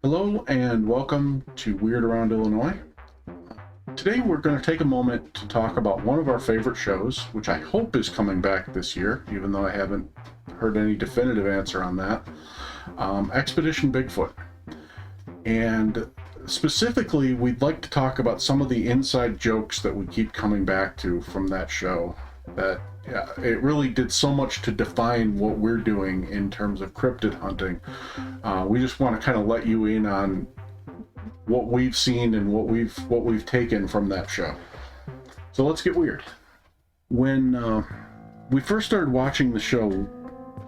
Hello and welcome to Weird Around Illinois. Today we're going to take a moment to talk about one of our favorite shows, which I hope is coming back this year, even though I haven't heard any definitive answer on that. Expedition Bigfoot. And specifically, we'd like to talk about some of the inside jokes that we keep coming back to from that show. That it really did so much to define what we're doing in terms of cryptid hunting. We just want to kind of let you in on what we've seen and what we've taken from that show. So let's get weird. When we first started watching the show,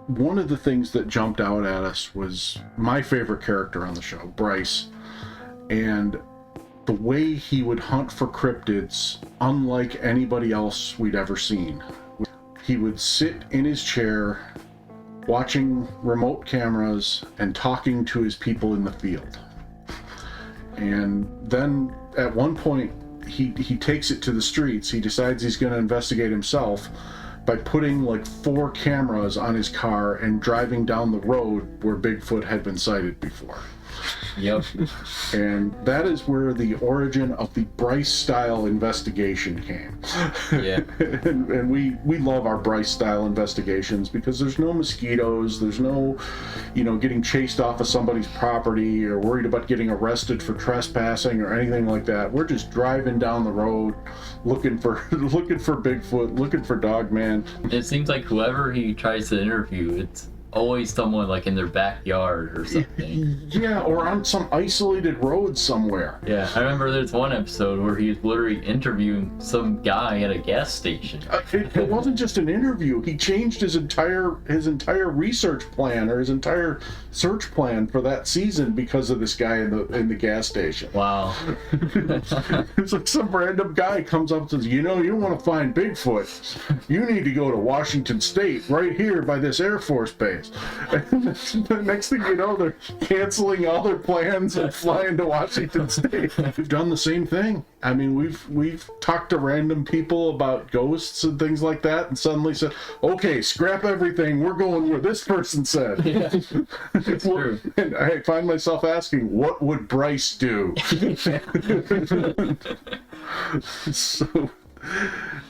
one of the things that jumped out at us was my favorite character on the show, Bryce, and the way he would hunt for cryptids unlike anybody else we'd ever seen. He would sit in his chair watching remote cameras and talking to his people in the field. And then at one point he takes it to the streets. He decides he's going to investigate himself by putting like 4 cameras on his car and driving down the road where Bigfoot had been sighted before. Yep. And that is where the origin of the Bryce style investigation came. Yeah. and we love our Bryce style investigations because there's no mosquitoes, there's no, getting chased off of somebody's property or worried about getting arrested for trespassing or anything like that. We're just driving down the road looking for Bigfoot, looking for Dogman. It seems like whoever he tries to interview, it's always someone like in their backyard or something. Yeah, or on some isolated road somewhere. Yeah, I remember there's one episode where he was literally interviewing some guy at a gas station. It wasn't just an interview. He changed his entire research plan or his entire search plan for that season because of this guy in the gas station. Wow. It's like some random guy comes up and says, you want to find Bigfoot, you need to go to Washington State, right here by this Air Force base. And the next thing you know, they're canceling all their plans and flying to Washington State. We've done the same thing. I mean, we've talked to random people about ghosts and things like that, and suddenly said, okay, scrap everything, we're going where this person said. Yeah, it's true. And I find myself asking, what would Bryce do? So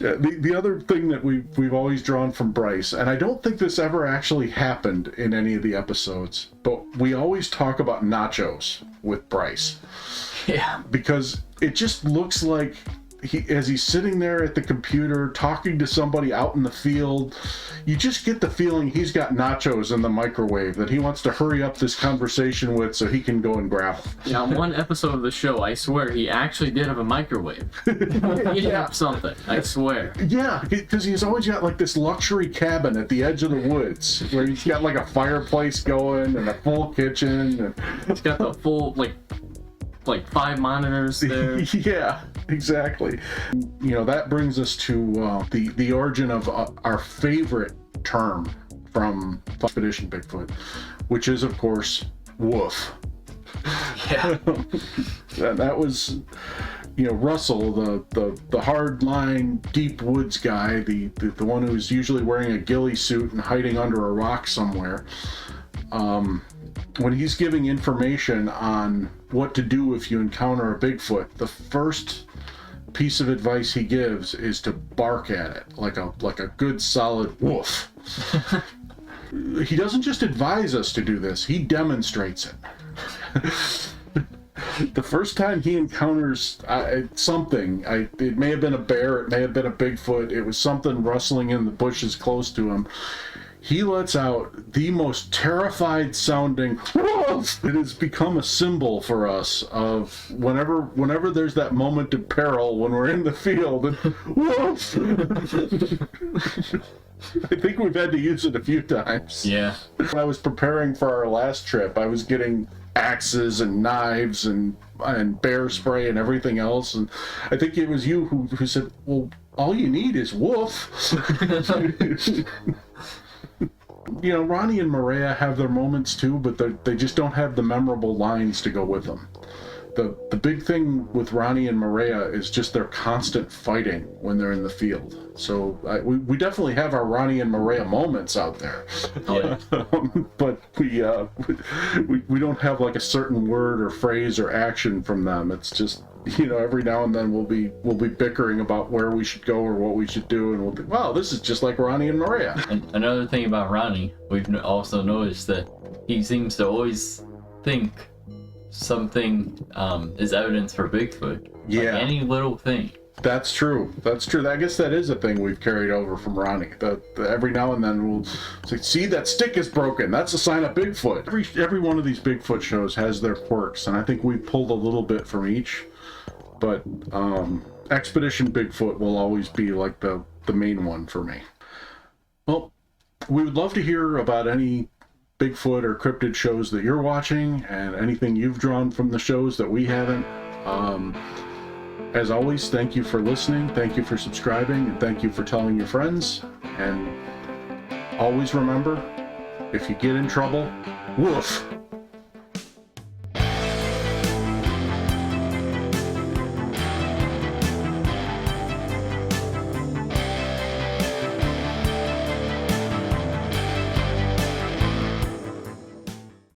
yeah, the other thing that we've always drawn from Bryce, and I don't think this ever actually happened in any of the episodes, but we always talk about Nachos with Bryce. Yeah. Because it just looks like as he's sitting there at the computer talking to somebody out in the field, you just get the feeling he's got nachos in the microwave that he wants to hurry up this conversation with so he can go and grab them. Now, one episode of the show, I swear, he actually did have a microwave. He'd have something, I swear. Yeah, because he's always got like this luxury cabin at the edge of the woods where he's got like a fireplace going and a full kitchen. And He's got the full, like 5 monitors there. Yeah, exactly. That brings us to the origin of our favorite term from Expedition Bigfoot, which is, of course, Woof. Yeah. That was, Russell, the hard line, deep woods guy, the one who's usually wearing a ghillie suit and hiding under a rock somewhere. When he's giving information on what to do if you encounter a Bigfoot, the first piece of advice he gives is to bark at it like a good solid woof. He doesn't just advise us to do this, he demonstrates it. The first time he encounters something, it may have been a bear, it may have been a Bigfoot, it was something rustling in the bushes close to him. He lets out the most terrified sounding woof. It has become a symbol for us of whenever there's that moment of peril when we're in the field. And woof. I think we've had to use it a few times. Yeah. When I was preparing for our last trip, I was getting axes and knives and bear spray and everything else. And I think it was you who said, well, all you need is woof. Ronnie and Maria have their moments too, but they just don't have the memorable lines to go with them. the big thing with Ronnie and Maria is just their constant fighting when they're in the field. So we definitely have our Ronnie and Maria moments out there. Yeah. But we don't have like a certain word or phrase or action from them. It's just, every now and then we'll be bickering about where we should go or what we should do, and we'll think, wow, this is just like Ronnie and Maria. And another thing about Ronnie, we've also noticed that he seems to always think something is evidence for Bigfoot. Yeah. Like any little thing. That's true. I guess that is a thing we've carried over from Ronnie. Every now and then we'll say, see, that stick is broken. That's a sign of Bigfoot. Every one of these Bigfoot shows has their quirks, and I think we pulled a little bit from each. But Expedition Bigfoot will always be like the main one for me. Well, we would love to hear about any Bigfoot or cryptid shows that you're watching, and anything you've drawn from the shows that we haven't. As always, thank you for listening, thank you for subscribing, and thank you for telling your friends. And always remember, if you get in trouble, woof!